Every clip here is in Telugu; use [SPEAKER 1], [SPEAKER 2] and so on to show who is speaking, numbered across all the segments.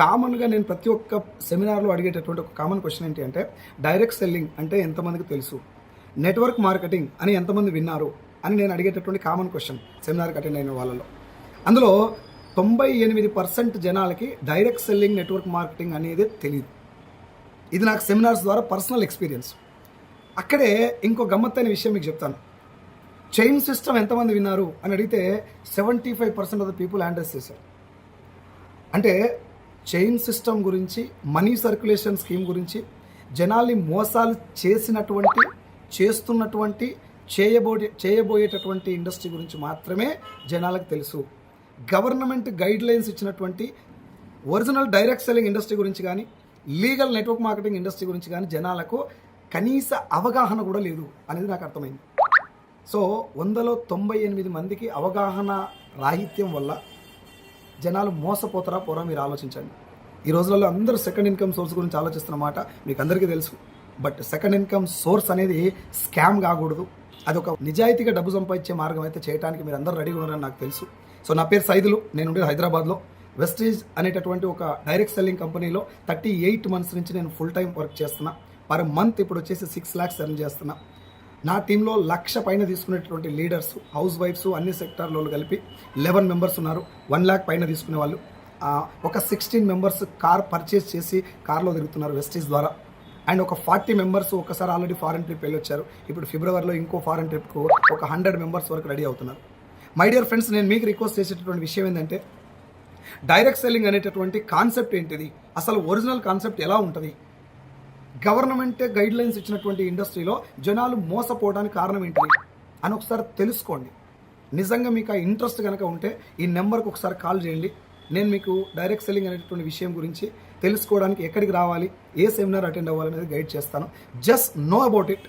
[SPEAKER 1] కామన్గా నేను ప్రతి ఒక్క సెమినార్లో అడిగేటటువంటి ఒక కామన్ క్వశ్చన్ ఏంటి అంటే, డైరెక్ట్ సెల్లింగ్ అంటే ఎంతమందికి తెలుసు, నెట్వర్క్ మార్కెటింగ్ అని ఎంతమంది విన్నారు అని నేను అడిగేటటువంటి కామన్ క్వశ్చన్ సెమినార్కి అటెండ్ అయిన వాళ్ళలో. అందులో 98% జనాలకి డైరెక్ట్ సెల్లింగ్, నెట్వర్క్ మార్కెటింగ్ అనేది తెలియదు. ఇది నాకు సెమినార్స్ ద్వారా పర్సనల్ ఎక్స్పీరియన్స్. అక్కడే ఇంకో గమ్మత్తైన విషయం మీకు చెప్తాను. చైన్ సిస్టమ్ ఎంతమంది విన్నారు అని అడిగితే 75% ఆఫ్ ద పీపుల్ ఆన్సర్ చేశారు. అంటే చైన్ సిస్టమ్ గురించి, మనీ సర్క్యులేషన్ స్కీమ్ గురించి, జనాల్ని మోసాలు చేసినటువంటి, చేస్తున్నటువంటి, చేయబోయేటటువంటి ఇండస్ట్రీ గురించి మాత్రమే జనాలకు తెలుసు. గవర్నమెంట్ గైడ్ లైన్స్ ఇచ్చినటువంటి ఒరిజినల్ డైరెక్ట్ సెల్లింగ్ ఇండస్ట్రీ గురించి కానీ, లీగల్ నెట్వర్క్ మార్కెటింగ్ ఇండస్ట్రీ గురించి కానీ జనాలకు కనీస అవగాహన కూడా లేదు అనేది నాకు అర్థమైంది. సో 100లో 98 మందికి అవగాహన రాహిత్యం వల్ల జనాలు మోసపోతారా పోరా మీరు ఆలోచించండి. ఈ రోజులలో అందరూ సెకండ్ ఇన్కమ్ సోర్స్ గురించి ఆలోచిస్తున్నమాట మీకు అందరికీ తెలుసు. బట్ సెకండ్ ఇన్కమ్ సోర్స్ అనేది స్కామ్ కాకూడదు. అది ఒక నిజాయితీగా డబ్బు సంపాదించే మార్గం అయితే చేయడానికి మీరు అందరూ రెడీగా ఉన్నారని నాకు తెలుసు. సో నా పేరు సైదులు, నేను ఉండేది హైదరాబాద్లో. వెస్టీజ్ అనేటటువంటి ఒక డైరెక్ట్ సెల్లింగ్ కంపెనీలో 38 months నుంచి నేను ఫుల్ టైం వర్క్ చేస్తున్నా. పర్ మంత్ ఇప్పుడు వచ్చేసి 6 lakhs ఎర్న్ చేస్తున్నా. నా టీంలో 1,00,000 పైన తీసుకునేటువంటి లీడర్స్, హౌస్ వైఫ్స్, అన్ని సెక్టార్లో కలిపి 11 members ఉన్నారు. 1 lakh పైన తీసుకునే వాళ్ళు. ఒక 16 members కార్ పర్చేస్ చేసి కార్లో తిరుగుతున్నారు వెస్టీజ్ ద్వారా. అండ్ ఒక 40 members ఒకసారి ఆల్రెడీ ఫారెన్ ట్రిప్ వెళ్ళి వచ్చారు. ఇప్పుడు ఫిబ్రవరిలో ఇంకో ఫారెన్ ట్రిప్కు ఒక 100 members వరకు రెడీ అవుతున్నారు. మై డియర్ ఫ్రెండ్స్, నేను మీకు రిక్వెస్ట్ చేసేటటువంటి విషయం ఏంటంటే, డైరెక్ట్ సెల్లింగ్ అనేటటువంటి కాన్సెప్ట్ ఏంటిది, అసలు ఒరిజినల్ కాన్సెప్ట్ ఎలా ఉంటుంది, గవర్నమెంటే గైడ్ లైన్స్ ఇచ్చినటువంటి ఇండస్ట్రీలో జనాలు మోసపోవడానికి కారణం ఏంటిది అని ఒకసారి తెలుసుకోండి. నిజంగా మీకు ఆ ఇంట్రెస్ట్ కనుక ఉంటే ఈ నెంబర్కి ఒకసారి కాల్ చేయండి. నేను మీకు డైరెక్ట్ సెల్లింగ్ అనేటటువంటి విషయం గురించి తెలుసుకోవడానికి ఎక్కడికి రావాలి, ఏ సెమినార్ అటెండ్ అవ్వాలనేది గైడ్ చేస్తాను. Just know about it.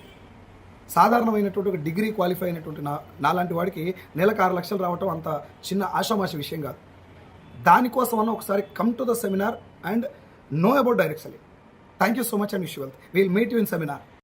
[SPEAKER 1] సాధారణమైనటువంటి ఒక డిగ్రీ క్వాలిఫై అయినటువంటి నాలాంటి వాడికి నెలకు 6 లక్షలు రావటం అంత చిన్న ఆషామాషి విషయం కాదు. దానికోసమన్నా ఒకసారి come to the seminar and know about direct selling. Thank you so much and wish you well. We'll meet you in seminar.